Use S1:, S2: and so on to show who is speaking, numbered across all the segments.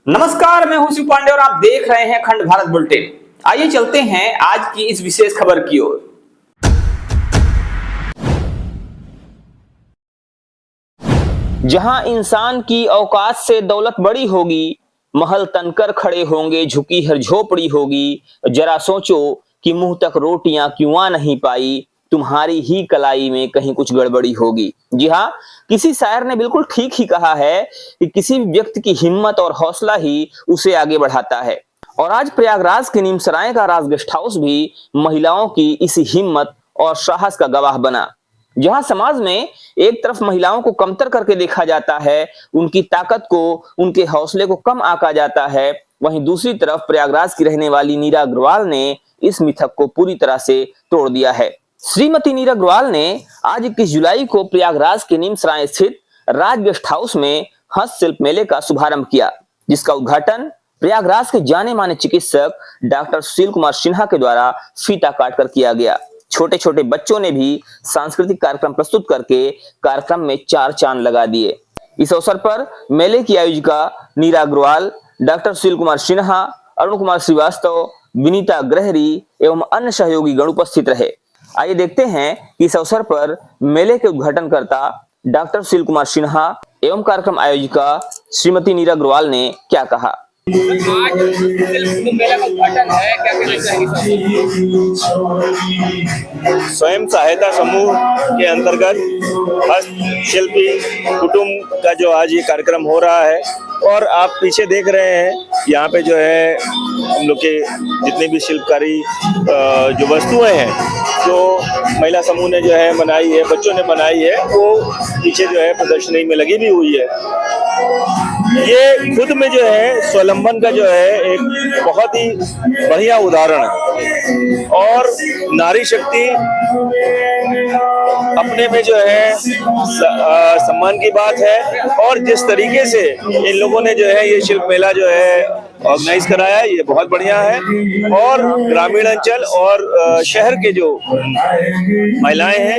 S1: नमस्कार, मैं हूं शिव पांडे और आप देख रहे हैं खंड भारत बुलेटिन। आइए चलते हैं आज की इस विशेष खबर की ओर। जहां इंसान की औकात से दौलत बड़ी होगी, महल तनकर खड़े होंगे, झुकी हर झोपड़ी होगी। जरा सोचो कि मुंह तक रोटियां क्यों आ नहीं पाई, तुम्हारी ही कलाई में कहीं कुछ गड़बड़ी होगी। जी हाँ, किसी शायर ने बिल्कुल ठीक ही कहा है कि किसी व्यक्ति की हिम्मत और हौसला ही उसे आगे बढ़ाता है। और आज प्रयागराज के नीमसराय का राज गेस्ट हाउस भी महिलाओं की इसी हिम्मत और साहस का गवाह बना। जहां समाज में एक तरफ महिलाओं को कमतर करके देखा जाता है, उनकी ताकत को, उनके हौसले को कम आंका जाता है, वहीं दूसरी तरफ प्रयागराज की रहने वाली नीरा अग्रवाल ने इस मिथक को पूरी तरह से तोड़ दिया है। श्रीमती नीरा अग्रवाल ने आज 21 जुलाई को प्रयागराज के नीमसराय स्थित राज गेस्ट हाउस में हस्तशिल्प मेले का शुभारंभ किया, जिसका उद्घाटन प्रयागराज के जाने माने चिकित्सक डॉक्टर सुशील कुमार सिन्हा के द्वारा फीता काटकर किया गया। छोटे छोटे बच्चों ने भी सांस्कृतिक कार्यक्रम प्रस्तुत करके कार्यक्रम में चार चांद लगा दिए। इस अवसर पर मेले की आयोजिका नीरा अग्रवाल, डॉक्टर सुशील कुमार सिन्हा, अरुण कुमार श्रीवास्तव, विनीता ग्रहरी एवं अन्य सहयोगी गण उपस्थित रहे। आइए देखते हैं कि इस अवसर पर मेले के उद्घाटनकर्ता डॉक्टर सुशील कुमार सिन्हा एवं कार्यक्रम आयोजिका श्रीमती नीरा अग्रवाल ने क्या कहा।
S2: आज मेला का उद्घाटन है, क्या कहना चाहेंगे?
S3: स्वयं सहायता समूह के अंतर्गत हस्तशिल्पी कुटुंब का जो आज ये कार्यक्रम हो रहा है, और आप पीछे देख रहे हैं यहाँ पे जो है हम लोग के जितने भी शिल्पकारी जो वस्तुएं हैं जो महिला समूह ने जो है बनाई है, बच्चों ने बनाई है, वो पीछे जो है प्रदर्शनी में लगी भी हुई है। ये खुद में जो है स्वावलंबन का जो है एक बहुत ही बढ़िया उदाहरण है, और नारी शक्ति अपने में जो है सम्मान की बात है। और जिस तरीके से इन लोगों ने जो है ये शिल्प मेला जो है ऑर्गेनाइज कराया है, ये बहुत बढ़िया है। और ग्रामीण अंचल और शहर के जो महिलाएं हैं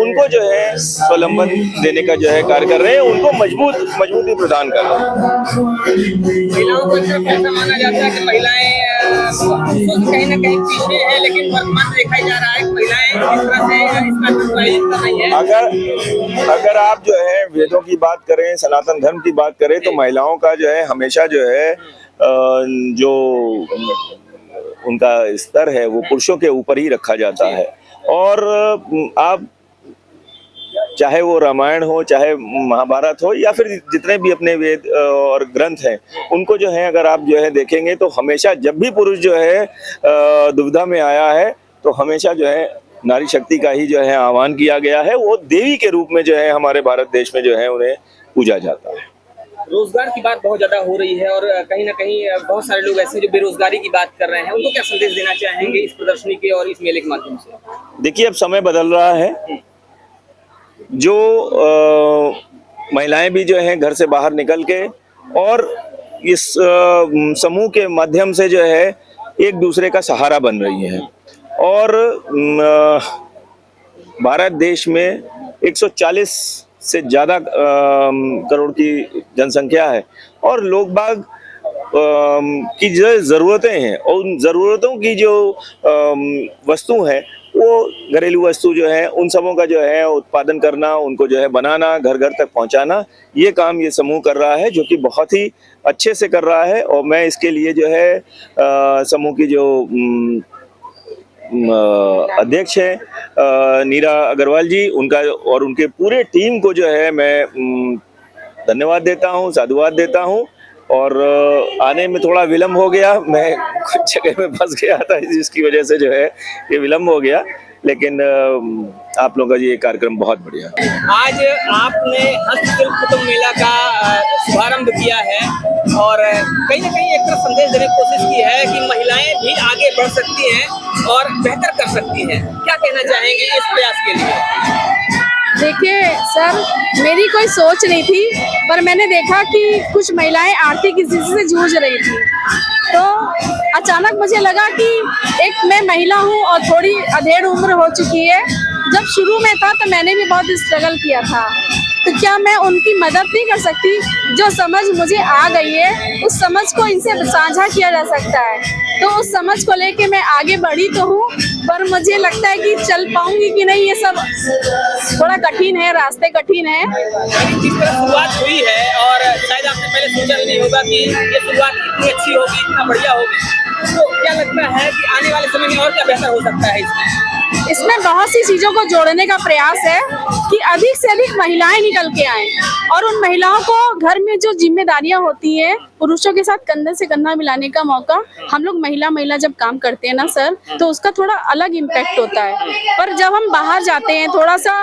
S3: उनको जो है स्वावलंबन देने का जो है कार्य कर रहे हैं, उनको मजबूती प्रदान कर रहे हैं।
S2: महिलाओं को ऐसा माना जाता है कि महिलाएं कहीं ना कहीं पीछे है, लेकिन वर्तमान में देखा जा रहा है कि महिलाएं इस तरह से इसका आयोजन कर रही है।
S3: अगर आप जो है वेदों की बात करें, सनातन धर्म की बात करें, तो महिलाओं का जो है हमेशा जो है जो उनका स्तर है वो पुरुषों के ऊपर ही रखा जाता है। और आप चाहे वो रामायण हो, चाहे महाभारत हो, या फिर जितने भी अपने वेद और ग्रंथ हैं, उनको जो है अगर आप जो है देखेंगे तो हमेशा जब भी पुरुष जो है दुविधा में आया है तो हमेशा जो है नारी शक्ति का ही जो है आह्वान किया गया है। वो देवी के रूप में जो है हमारे भारत देश में जो है उन्हें पूजा जाता है।
S2: रोजगार की बात बहुत ज्यादा हो रही है, और कहीं ना कहीं बहुत सारे लोग ऐसे जो बेरोजगारी की बात कर रहे हैं, उनको क्या संदेश देना चाहेंगे इस प्रदर्शनी के और इस मेले के माध्यम से?
S3: देखिए, अब समय बदल रहा है, जो महिलाएं भी जो हैं घर से बाहर निकल के और इस समूह के माध्यम से जो है एक दूसरे का सहारा बन रही हैं। और भारत देश में 140 से ज़्यादा करोड़ की जनसंख्या है, और लोग बाग की जो ज़रूरतें हैं और उन ज़रूरतों की जो वस्तु हैं, वो घरेलू वस्तु जो है उन सबों का जो है उत्पादन करना, उनको जो है बनाना, घर घर तक पहुंचाना, ये काम ये समूह कर रहा है, जो कि बहुत ही अच्छे से कर रहा है। और मैं इसके लिए जो है समूह की जो अध्यक्ष है नीरा अग्रवाल जी, उनका और उनके पूरे टीम को जो है मैं धन्यवाद देता हूँ, साधुवाद देता हूँ। और आने में थोड़ा विलम्ब हो गया, मैं कुछ जगह में फंस गया था, जिसकी वजह से जो है ये विलम्ब हो गया, लेकिन आप लोगों का ये कार्यक्रम बहुत बढ़िया।
S2: आज आपने हस्तशिल्प कुटुंब मेला का शुभारंभ किया है, और कहीं ना कहीं एक तरफ संदेश देने की कोशिश की है कि महिलाएं भी आगे बढ़ सकती हैं और बेहतर कर सकती हैं। क्या कहना चाहेंगे इस प्रयास के लिए?
S4: देखिए सर, मेरी कोई सोच नहीं थी, पर मैंने देखा कि कुछ महिलाएं आर्थिक स्थिति से जूझ रही थी, तो अचानक मुझे लगा कि एक मैं महिला हूं और थोड़ी अधेड़ उम्र हो चुकी है। जब शुरू में था तो मैंने भी बहुत स्ट्रगल किया था, तो क्या मैं उनकी मदद नहीं कर सकती? जो समझ मुझे आ गई है उस समझ को इनसे साझा किया जा सकता है। तो उस समझ को लेके मैं आगे बढ़ी तो हूँ, पर मुझे लगता है कि चल पाऊंगी कि नहीं ये सब थोड़ा कठिन है, रास्ते कठिन है।
S2: लेकिन जिस तरह शुरुआत हुई है और शायद आपने पहले सोचा भी नहीं होगा कि ये शुरुआत इतनी अच्छी होगी, इतना बढ़िया होगी, तो क्या लगता है कि आने वाले समय में और क्या बेहतर हो सकता है
S4: इसमें बहुत सी चीजों को जोड़ने का प्रयास है कि अधिक से अधिक महिलाएं निकल के आएं और उन महिलाओं को घर में जो जिम्मेदारियां होती है पुरुषों के साथ कंधे से कंधा मिलाने का मौका, हम लोग महिला जब काम करते हैं ना सर, तो उसका थोड़ा अलग इम्पैक्ट होता है। पर जब हम बाहर जाते हैं थोड़ा सा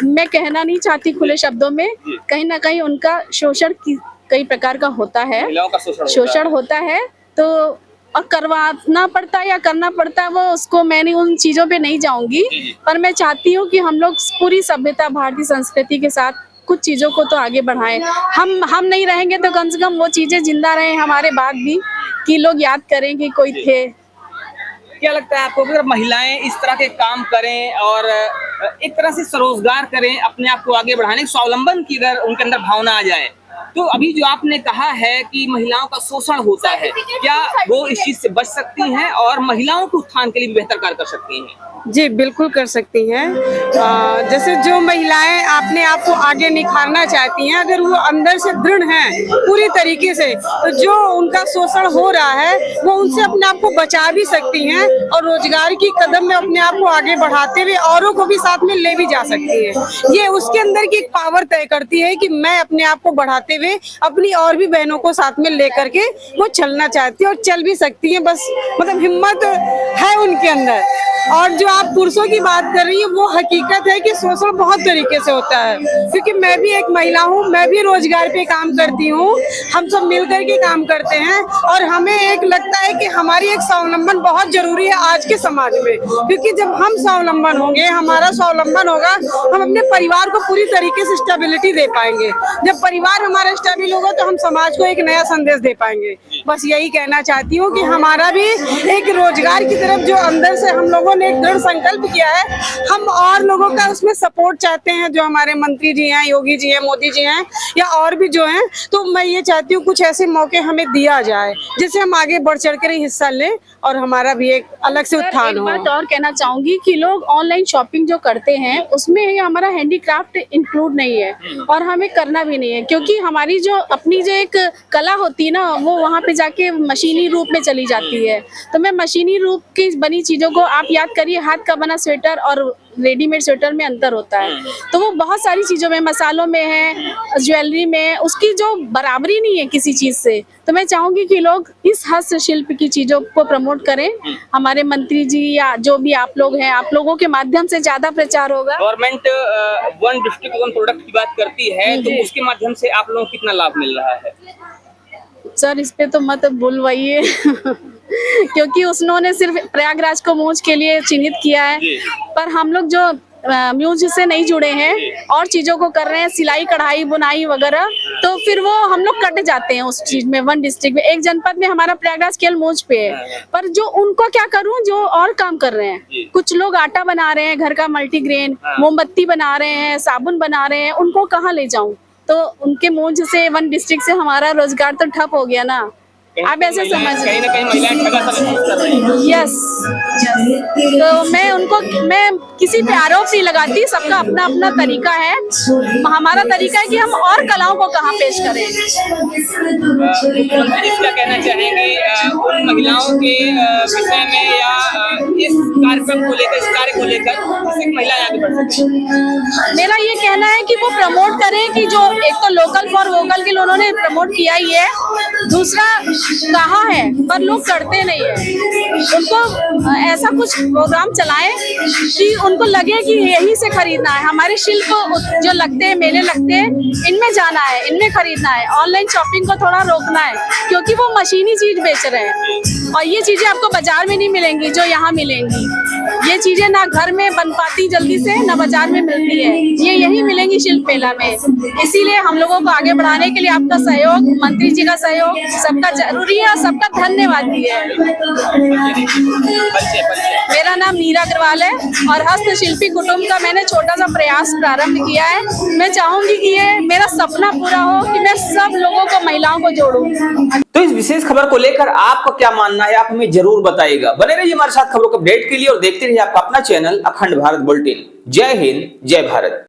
S4: मैं कहना नहीं चाहती खुले शब्दों में, कहीं ना कहीं उनका शोषण कई प्रकार का होता है, शोषण होता है, तो और करवाना पड़ता है या करना पड़ता है वो उसको मैंने उन चीजों पे नहीं जाऊंगी, पर मैं चाहती हूँ कि हम लोग पूरी सभ्यता भारतीय संस्कृति के साथ कुछ चीजों को तो आगे बढ़ाएं। हम नहीं रहेंगे तो कम से कम वो चीजें जिंदा रहें हमारे बाद भी, कि लोग याद करें कि कोई थे।
S2: क्या लगता है आपको अगर महिलाएं इस तरह के काम करें और एक तरह से स्वरोजगार करें, अपने आप को आगे बढ़ाने, स्वावलंबन की अगर उनके अंदर भावना आ जाए, तो अभी जो आपने कहा है कि महिलाओं का शोषण होता है, क्या वो इस चीज से बच सकती हैं और महिलाओं के उत्थान के लिए बेहतर कार्य कर सकती हैं?
S5: जी बिल्कुल कर सकती हैं। जैसे जो महिलाएं अपने आप को आगे निखारना चाहती हैं, अगर वो अंदर से दृढ़ हैं पूरी तरीके से, तो जो उनका शोषण हो रहा है वो उनसे अपने आप को बचा भी सकती हैं और रोजगार की कदम में अपने आप को आगे बढ़ाते हुए औरों को भी साथ में ले भी जा सकती है। ये उसके अंदर की एक पावर तय करती है कि मैं अपने आप को बढ़ाते हुए अपनी और भी बहनों को साथ में लेकर के वो चलना चाहती है और चल भी सकती है। बस मतलब हिम्मत है उनके अंदर। और जो आप पुरुषों की बात कर रही है वो हकीकत है कि शोषण बहुत तरीके से होता है, क्योंकि मैं भी एक महिला हूँ, मैं भी रोजगार पे काम करती हूँ, हम सब मिलकर के काम करते हैं और हमें एक लगता है कि हमारी एक स्वावलंबन बहुत जरूरी है आज के समाज में, क्योंकि जब हम स्वावलंबन होंगे, हमारा स्वावलंबन होगा, हम अपने परिवार को पूरी तरीके से स्टेबिलिटी दे पाएंगे। जब परिवार हमारा स्टेबल होगा तो हम समाज को एक नया संदेश दे पाएंगे। बस यही कहना चाहती हूँ कि हमारा भी एक रोजगार की तरफ जो अंदर से हम लोगों ने एक दृढ़ संकल्प किया है, हम और लोगों का उसमें सपोर्ट चाहते हैं, जो हमारे मंत्री जी हैं, योगी जी हैं, मोदी जी हैं या और भी जो हैं, तो मैं ये चाहती हूँ कुछ ऐसे मौके हमें दिया जाए जिससे हम आगे बढ़ चढ़ कर हिस्सा लें और हमारा भी एक अलग से उत्थान हो।
S4: एक बात और कहना चाहूंगी कि लोग ऑनलाइन शॉपिंग जो करते हैं उसमें हमारा हैंडीक्राफ्ट इंक्लूड नहीं है और हमें करना भी नहीं है, क्योंकि हमारी जो अपनी जो एक कला होती है ना वो वहाँ पे जाके मशीनी रूप में चली जाती है। तो मैं मशीनी रूप की बनी चीजों को, आप याद करिए हाथ का बना स्वेटर और रेडीमेड स्वेटर में अंतर होता है, तो वो बहुत सारी चीजों में, मसालों में है, ज्वेलरी में, उसकी जो बराबरी नहीं है किसी चीज से। तो मैं चाहूंगी कि लोग इस हस्तशिल्प की चीजों को प्रमोट करें। हमारे मंत्री जी या जो भी आप लोग हैं, आप लोगों के माध्यम से ज्यादा प्रचार होगा।
S2: Government one district one product की बात करती है, तो उसके माध्यम से आप लोगों को कितना लाभ मिल रहा है?
S4: सर इस पे तो मत बुलवाइए क्योंकि उन्होंने सिर्फ प्रयागराज को मूंछ के लिए चिन्हित किया है, पर हम लोग जो म्यूज से नहीं जुड़े हैं और चीजों को कर रहे हैं, सिलाई कढ़ाई बुनाई वगैरह, तो फिर वो हम लोग कट जाते हैं उस चीज में। वन डिस्ट्रिक्ट में एक जनपद में हमारा प्रयागराज केवल मूंछ पे है, पर जो उनको क्या करूं जो और काम कर रहे हैं, कुछ लोग आटा बना रहे हैं, घर का मल्टीग्रेन, मोमबत्ती बना रहे हैं, साबुन बना रहे हैं, उनको कहाँ ले जाऊं? तो उनके मूंछ से, वन डिस्ट्रिक्ट से हमारा रोजगार तो ठप हो गया ना। आप ऐसे समझ,
S2: कहीं ना कहीं महिलाएं ठगा सा महसूस कर रही हैं।
S4: यस, तो मैं किसी पे आरोप नहीं लगाती, सबका अपना अपना तरीका है। हमारा तरीका है कि हम और कलाओं को कहाँ पेश करें।
S2: मुख्यमंत्री क्या कहना चाहेंगे उन महिलाओं के विषय में या इस कार्यक्रम को लेकर, इस कार्य को लेकर, जिससे महिलाएं आगे बढ़ सकें?
S4: मेरा ये कहना है कि वो प्रमोट करें कि जो एक तो लोकल फॉर वोकल के लिए उन्होंने प्रमोट किया ही है, दूसरा कहा है पर लोग करते नहीं है। उनको ऐसा कुछ प्रोग्राम चलाएं कि उनको लगे कि यहीं से खरीदना है, हमारे शिल्प जो लगते हैं, मेले लगते हैं, इनमें जाना है, इनमें खरीदना है। ऑनलाइन शॉपिंग को थोड़ा रोकना है, क्योंकि वो मशीनी चीज बेच रहे हैं और ये चीजें आपको बाजार में नहीं मिलेंगी जो यहाँ मिलेंगी। ये चीजें ना घर में बन पाती जल्दी से, ना बाजार में मिलती है, ये यही मिलेंगी शिल्प मेला में। इसीलिए हम लोगों को आगे बढ़ाने के लिए आपका सहयोग, मंत्री जी का सहयोग सबका जरूरी है और सबका धन्यवाद भी है। मेरा नाम नीरा अग्रवाल है और हस्तशिल्पी कुटुंब का मैंने छोटा सा प्रयास प्रारंभ किया है। मैं चाहूंगी कि ये मेरा सपना पूरा हो कि मैं सब लोगों को, महिलाओं को जोड़ूं।
S1: तो इस विशेष खबर को लेकर आपका क्या मानना है, आप हमें जरूर बताइएगा। बने रहिए हमारे साथ खबरों को अपडेट के लिए और देखते रहिए आपका अपना चैनल अखंड भारत बुलेटिन। जय हिंद, जय भारत।